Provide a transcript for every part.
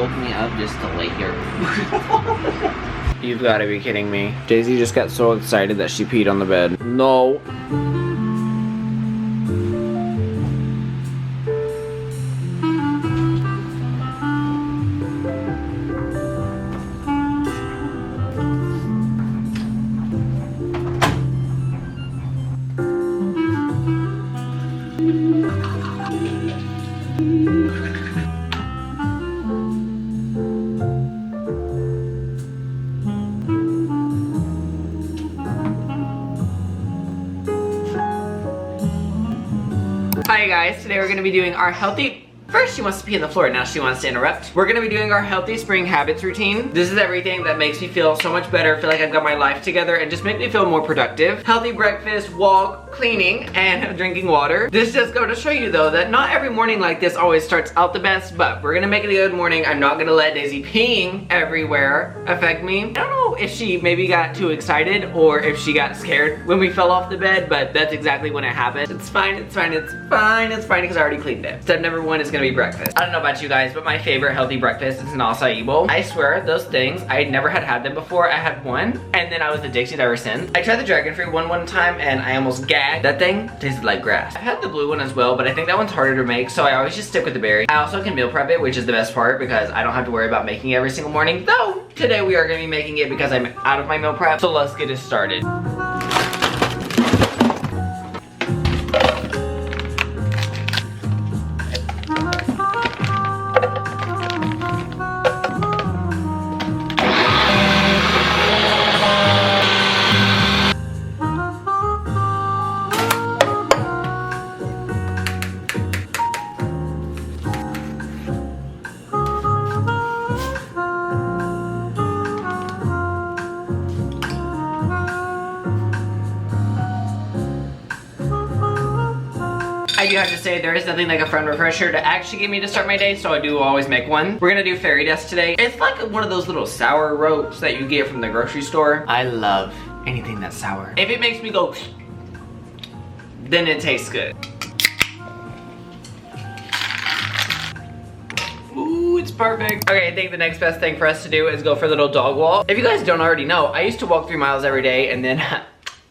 woke me up just to lay here. You've got to be kidding me. Daisy just got so excited that she peed on the bed. No. Hi guys, today we're going to be doing our healthy... First she wants to pee on the floor, now she wants to interrupt. We're going to be doing our healthy spring habits routine. This is everything that makes me feel so much better, feel like I've got my life together, and just make me feel more productive. Healthy breakfast, walk, cleaning, and drinking water. This just goes to show you though that not every morning like this always starts out the best, but we're going to make it a good morning. I'm not going to let Daisy peeing everywhere affect me. I don't know if she maybe got too excited or if she got scared when we fell off the bed, but that's exactly when it happened. It's fine, it's fine, it's fine, it's fine because I already cleaned it. Step number 1 is going to be breakfast. I don't know about you guys, but my favorite healthy breakfast is an acai bowl. I swear, those things, I never had them before. I had one, and then I was addicted ever since. I tried the dragon fruit one time, and I almost gagged. That thing tasted like grass. I had the blue one as well, but I think that one's harder to make, so I always just stick with the berry. I also can meal prep it, which is the best part because I don't have to worry about making it every single morning. Though, today we are going to be making it because I'm out of my meal prep, so let's get it started. I do have to say there is nothing like a fun refresher to actually get me to start my day, so I do always make one. We're gonna do fairy dust today. It's like one of those little sour ropes that you get from the grocery store. I love anything that's sour. If it makes me go, then it tastes good. Ooh, it's perfect. Okay, I think the next best thing for us to do is go for a little dog walk. If you guys don't already know, I used to walk 3 miles every day and then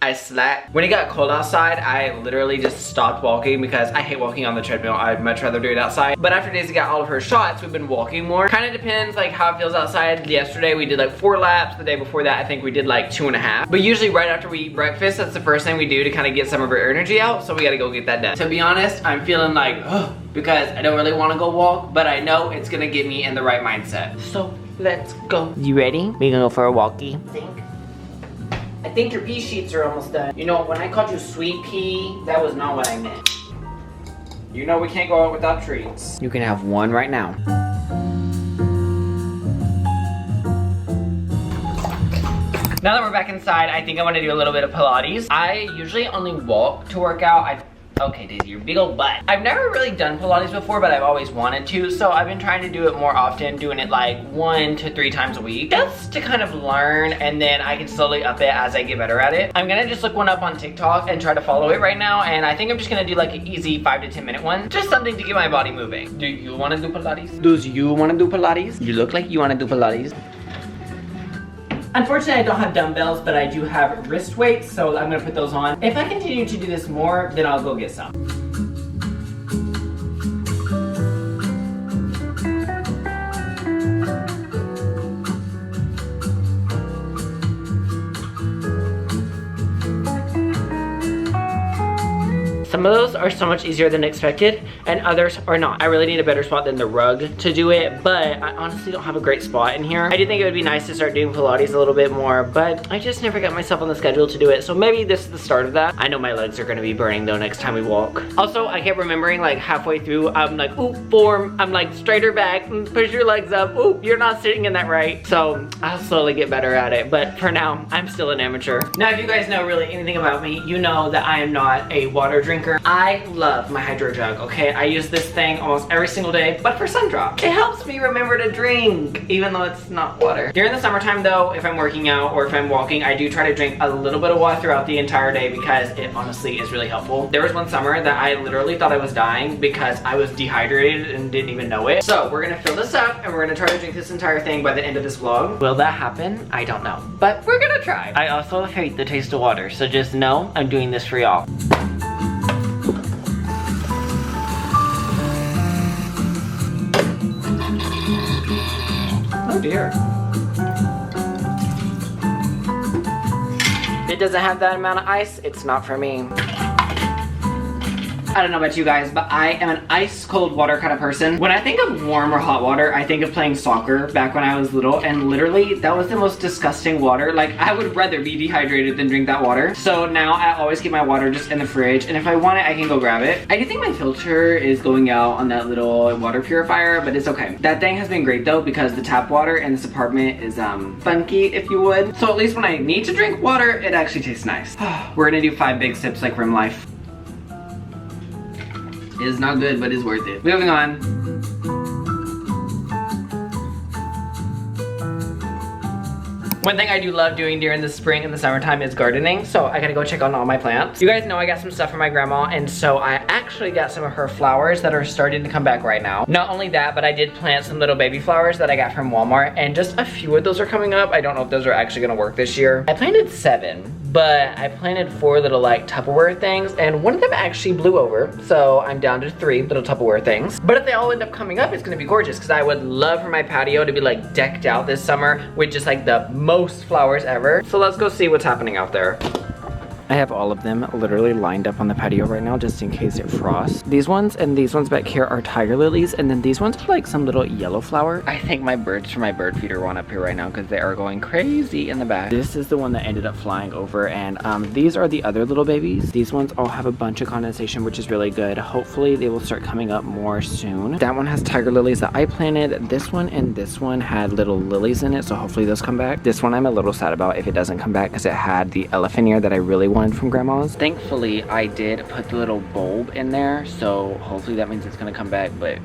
I slacked. When it got cold outside, I literally just stopped walking because I hate walking on the treadmill. I'd much rather do it outside. But after Daisy got all of her shots, we've been walking more. Kind of depends like how it feels outside. Yesterday we did like 4 laps. The day before that, I think we did like 2.5. But usually right after we eat breakfast, that's the first thing we do to kind of get some of our energy out. So we gotta go get that done. To be honest, I'm feeling like, ugh, because I don't really want to go walk, but I know it's gonna get me in the right mindset. So let's go. You ready? We gonna go for a walkie? I think your pea sheets are almost done. You know, when I called you sweet pea, that was not what I meant. You know we can't go out without treats. You can have one right now. Now that we're back inside, I think I want to do a little bit of Pilates. I usually only walk to work out. Okay, Daisy, your big old butt. I've never really done Pilates before, but I've always wanted to, so I've been trying to do it more often, doing it like 1 to 3 times a week, just to kind of learn, and then I can slowly up it as I get better at it. I'm gonna just look one up on TikTok and try to follow it right now, and I think I'm just gonna do like an easy 5 to 10 minute one, just something to get my body moving. Do you wanna do Pilates? Do you wanna do Pilates? You look like you wanna do Pilates. Unfortunately, I don't have dumbbells, but I do have wrist weights, so I'm gonna put those on. If I continue to do this more, then I'll go get some. Some of those are so much easier than expected, and others are not. I really need a better spot than the rug to do it, but I honestly don't have a great spot in here. I do think it would be nice to start doing Pilates a little bit more, but I just never got myself on the schedule to do it, so maybe this is the start of that. I know my legs are gonna be burning though next time we walk. Also, I kept remembering like halfway through, I'm like, oop, form. I'm like, straighter back, push your legs up. Oop, you're not sitting in that right. So I'll slowly get better at it, but for now, I'm still an amateur. Now, if you guys know really anything about me, you know that I am not a water drinker. water. I love my hydro jug, okay? I use this thing almost every single day, but for sun drop. It helps me remember to drink, even though it's not water. During the summertime though, if I'm working out or if I'm walking, I do try to drink a little bit of water throughout the entire day because it honestly is really helpful. There was one summer that I literally thought I was dying because I was dehydrated and didn't even know it. So we're gonna fill this up and we're gonna try to drink this entire thing by the end of this vlog. Will that happen? I don't know, but we're gonna try. I also hate the taste of water, so just know I'm doing this for y'all. Oh dear. If it doesn't have that amount of ice, it's not for me. I don't know about you guys, but I am an ice cold water kind of person. When I think of warm or hot water, I think of playing soccer back when I was little, and literally that was the most disgusting water. Like, I would rather be dehydrated than drink that water. So now I always keep my water just in the fridge, and if I want it, I can go grab it. I do think my filter is going out on that little water purifier, but it's okay. That thing has been great though, because the tap water in this apartment is funky, if you would. So at least when I need to drink water, it actually tastes nice. We're gonna do 5 big sips like Rim Life. It is not good, but it's worth it. Moving on. One thing I do love doing during the spring and the summertime is gardening, so I gotta go check on all my plants. You guys know I got some stuff from my grandma, and so I actually got some of her flowers that are starting to come back right now. Not only that, but I did plant some little baby flowers that I got from Walmart, and just a few of those are coming up. I don't know if those are actually gonna work this year. I planted 7, but I planted 4 little like Tupperware things, and one of them actually blew over, so I'm down to 3 little Tupperware things. But if they all end up coming up, it's gonna be gorgeous, because I would love for my patio to be like decked out this summer with just like the most flowers ever. So let's go see what's happening out there. I have all of them literally lined up on the patio right now just in case it frosts. These ones and these ones back here are tiger lilies, and then these ones are like some little yellow flower. I think my birds from my bird feeder want up here right now because they are going crazy in the back. This is the one that ended up flying over, and these are the other little babies. These ones all have a bunch of condensation, which is really good. Hopefully they will start coming up more soon. That one has tiger lilies that I planted. This one and this one had little lilies in it, so hopefully those come back. This one I'm a little sad about if it doesn't come back because it had the elephant ear that I really wanted from grandma's. Thankfully, I did put the little bulb in there, so hopefully that means it's gonna come back, but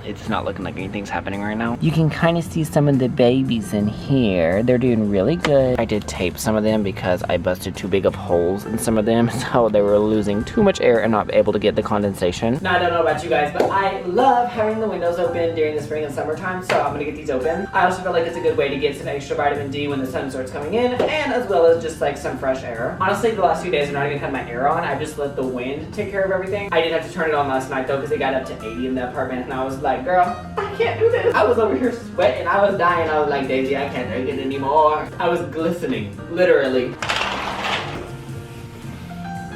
it's not looking like anything's happening right now. You can kind of see some of the babies in here. They're doing really good. I did tape some of them because I busted too big of holes in some of them, so they were losing too much air and not able to get the condensation. Now, I don't know about you guys, but I love having the windows open during the spring and summertime, so I'm gonna get these open. I also feel like it's a good way to get some extra vitamin D when the sun starts coming in, and as well as just like some fresh air. Honestly, the last few days I've not even had my air on. I just let the wind take care of everything. I did have to turn it on last night though because it got up to 80 in the apartment, and I was like, girl, I can't do this. I was over here sweating. I was dying. I was like, Daisy, I can't drink it anymore. I was glistening, literally.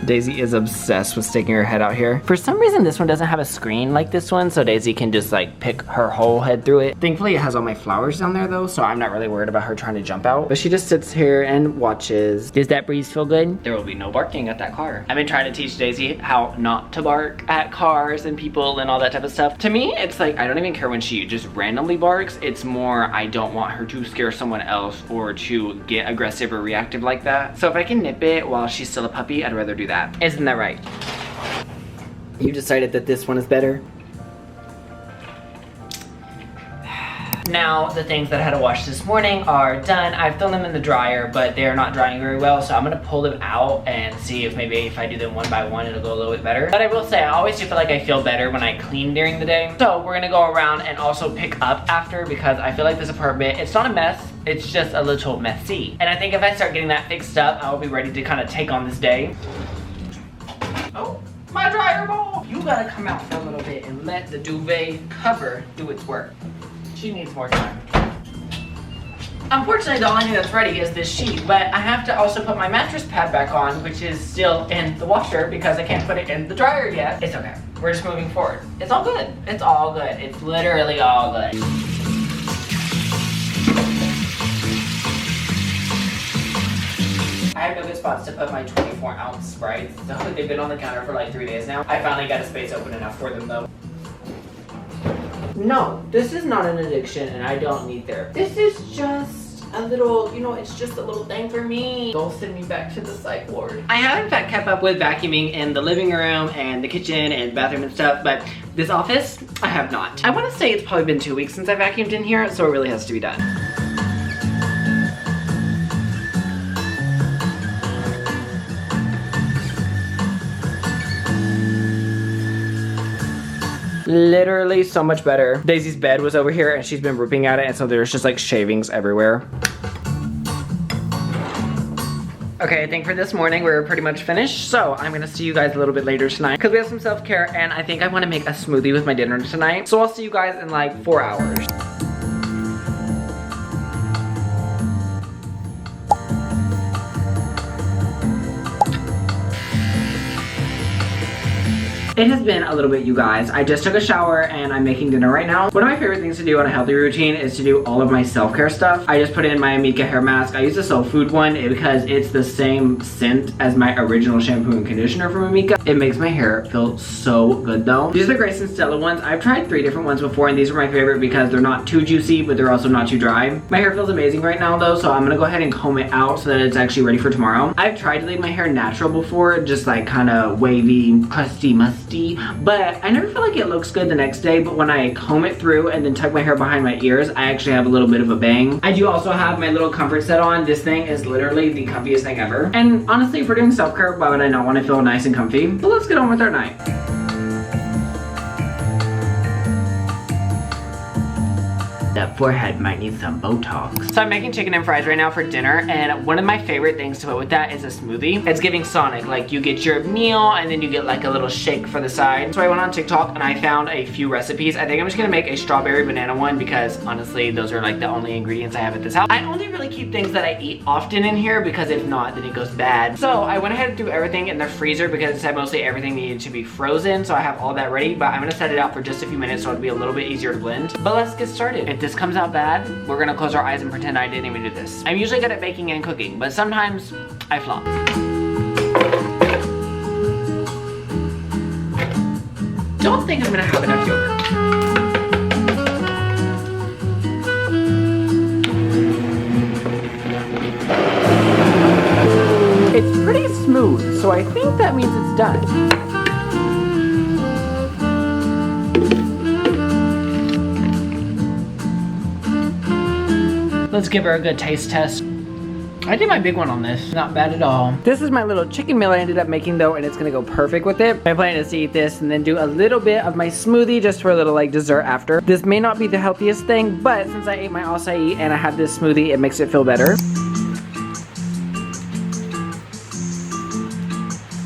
Daisy is obsessed with sticking her head out here. For some reason, this one doesn't have a screen like this one, so Daisy can just like pick her whole head through it. Thankfully, it has all my flowers down there though, so I'm not really worried about her trying to jump out. But she just sits here and watches. Does that breeze feel good? There will be no barking at that car. I've been trying to teach Daisy how not to bark at cars and people and all that type of stuff. To me, it's like, I don't even care when she just randomly barks. It's more, I don't want her to scare someone else or to get aggressive or reactive like that. So if I can nip it while she's still a puppy, I'd rather do that. Isn't that right? You decided that this one is better? Now, the things that I had to wash this morning are done. I've thrown them in the dryer, but they're not drying very well, so I'm gonna pull them out and see if maybe if I do them one by one, it'll go a little bit better. But I will say, I always do feel like I feel better when I clean during the day. So we're gonna go around and also pick up after, because I feel like this apartment, it's not a mess, it's just a little messy. And I think if I start getting that fixed up, I will be ready to kind of take on this day. Oh, my dryer ball! You gotta come out for a little bit and let the duvet cover do its work. She needs more time. Unfortunately, the only thing that's ready is this sheet, but I have to also put my mattress pad back on, which is still in the washer because I can't put it in the dryer yet. It's okay. We're just moving forward. It's all good. It's all good. It's literally all good. I have no good spots to put my 24-ounce Sprites, so they've been on the counter for like 3 days now. I finally got a space open enough for them though. No, this is not an addiction and I don't need therapy. This is just a little, you know, it's just a little thing for me. Don't send me back to the psych ward. I have in fact kept up with vacuuming in the living room and the kitchen and bathroom and stuff, but this office, I have not. I want to say it's probably been 2 weeks since I vacuumed in here, so it really has to be done. Literally so much better. Daisy's bed was over here and she's been ripping at it, and so there's just like shavings everywhere. Okay, I think for this morning we're pretty much finished, so I'm gonna see you guys a little bit later tonight because we have some self-care, and I think I want to make a smoothie with my dinner tonight. So I'll see you guys in like 4 hours. It has been a little bit, you guys. I just took a shower and I'm making dinner right now. One of my favorite things to do on a healthy routine is to do all of my self-care stuff. I just put in my Amika hair mask. I use the Soul Food one because it's the same scent as my original shampoo and conditioner from Amika. It makes my hair feel so good though. These are the Grace and Stella ones. I've tried 3 different ones before, and these are my favorite because they're not too juicy, but they're also not too dry. My hair feels amazing right now though, so I'm gonna go ahead and comb it out so that it's actually ready for tomorrow. I've tried to leave my hair natural before, just like kind of wavy, crusty, musty, but I never feel like it looks good the next day. But when I comb it through and then tuck my hair behind my ears, I actually have a little bit of a bang. I do also have my little comfort set on. This thing is literally the comfiest thing ever. And honestly, if we're doing self-care, why would I not want to feel nice and comfy? But let's get on with our night. That forehead might need some Botox. So I'm making chicken and fries right now for dinner, and one of my favorite things to put with that is a smoothie. It's giving Sonic, like you get your meal and then you get like a little shake for the side. So I went on TikTok and I found a few recipes. I think I'm just gonna make a strawberry banana one because honestly, those are like the only ingredients I have at this house. I only really keep things that I eat often in here because if not, then it goes bad. So I went ahead and threw everything in the freezer because it said mostly everything needed to be frozen. So I have all that ready, but I'm gonna set it out for just a few minutes so it'll be a little bit easier to blend. But let's get started. If this comes out bad, we're gonna close our eyes and pretend I didn't even do this. I'm usually good at baking and cooking, but sometimes I flop. Don't think I'm gonna have enough yogurt. It's pretty smooth, so I think that means it's done. Let's give her a good taste test. I did my big one on this. Not bad at all. This is my little chicken meal I ended up making though, and it's gonna go perfect with it. I plan to eat this and then do a little bit of my smoothie just for a little like dessert after. This may not be the healthiest thing, but since I ate my acai and I have this smoothie, it makes it feel better.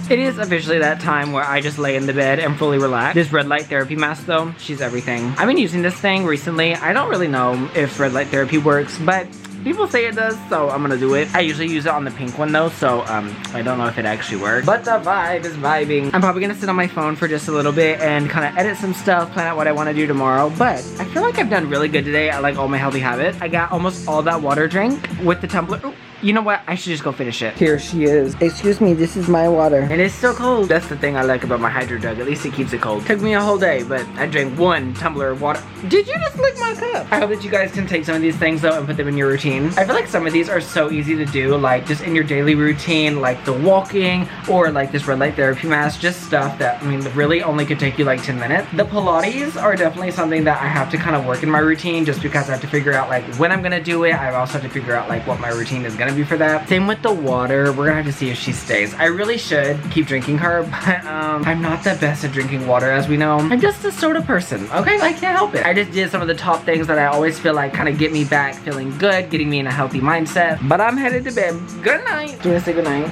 It is officially that time where I just lay in the bed and fully relax. This red light therapy mask though, she's everything. I've been using this thing recently. I don't really know if red light therapy works, but people say it does, so I'm gonna do it. I usually use it on the pink one though, so I don't know if it actually works. But the vibe is vibing. I'm probably gonna sit on my phone for just a little bit and kind of edit some stuff, plan out what I want to do tomorrow. But I feel like I've done really good today. I like all my healthy habits. I got almost all that water drink with the tumbler. Ooh. You know what? I should just go finish it. Here she is. Excuse me, this is my water. And it's still cold. That's the thing I like about my Hydro Jug. At least it keeps it cold. Took me a whole day, but I drank 1 tumbler of water. Did you just lick my cup? I hope that you guys can take some of these things though and put them in your routine. I feel like some of these are so easy to do, like just in your daily routine, like the walking or like this red light therapy mask, just stuff that, I mean, really only could take you like 10 minutes. The Pilates are definitely something that I have to kind of work in my routine just because I have to figure out like when I'm gonna do it. I also have to figure out like what my routine is gonna be for that. Same with the water. We're gonna have to see if she stays. I really should keep drinking her, but I'm not the best at drinking water, as we know. I'm just a soda person, okay? I can't help it. I just did some of the top things that I always feel like kind of get me back feeling good, getting me in a healthy mindset. But I'm headed to bed. Good night. Do you want to say good night?